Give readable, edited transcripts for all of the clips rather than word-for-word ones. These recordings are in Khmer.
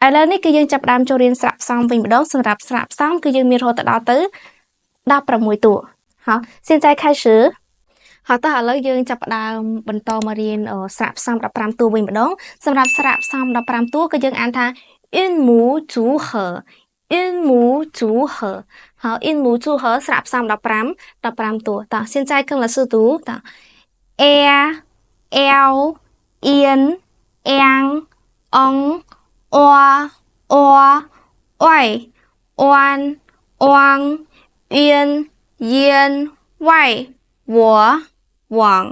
ឥឡូវនេះគឺយើងចាប់ផ្ដើមចូលរៀនស្រាក់ផ្សំវិញម្ដងសម្រាប់ស្រាក់ផ្សំគឺយើងមានរហូតដល់ទៅ16តួហ៎现在开始好តោះឥឡូវយើងចាប់ផ្ដើមបន្តមករៀនស្រាក់ផ្សំ15តួវិញម្ដងសម្រាប់ស្រាក់ផ្សំ15តួគឺយើងអានថា韵母组合韵母组合好韵母组合ស្រាក់ផ្សំ15តួតោះ现在跟老师读តោះ e l អៀនអាំងអងអអអយអនអងអៀនយានវ៉ៃវវង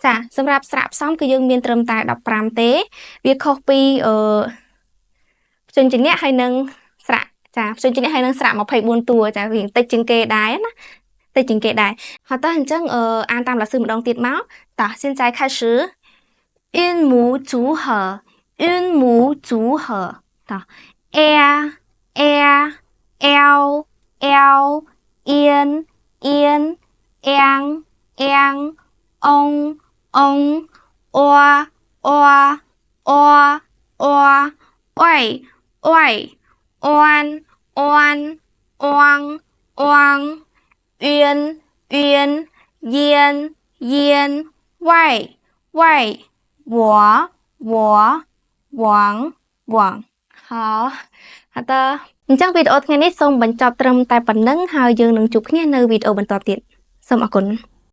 ចាសម្រាប់ស្រាក់ផ្សំគឺយើងមានត្រឹមតែ15ទេវាខុសពីភ្ជញ្ជនៈហើយនឹងស្រាក់ចាភ្ជញ្ជនៈហើយនឹងស្រាក់24តួចាវាតិចជាងគេដែរណាតិចជាងគេដែរហើយតោះអញ្ចឹងអានតាមលាsưម្ដងទៀតមកតោះ现在开始韵母组合韵母组合តោះ e l អៀនអាំងអងអអអអយអនអងអអៀនយានវ៉ៃវវងហៅតើអញ្ចឹងវីដេអូថ្ងៃនេះសូមបញ្ចប់ត្រឹមតែប៉ុណ្្នឹងហើយយើងនឹងជួបគ្នានៅវីដេអូបន្តទៀតសូមអរគុណ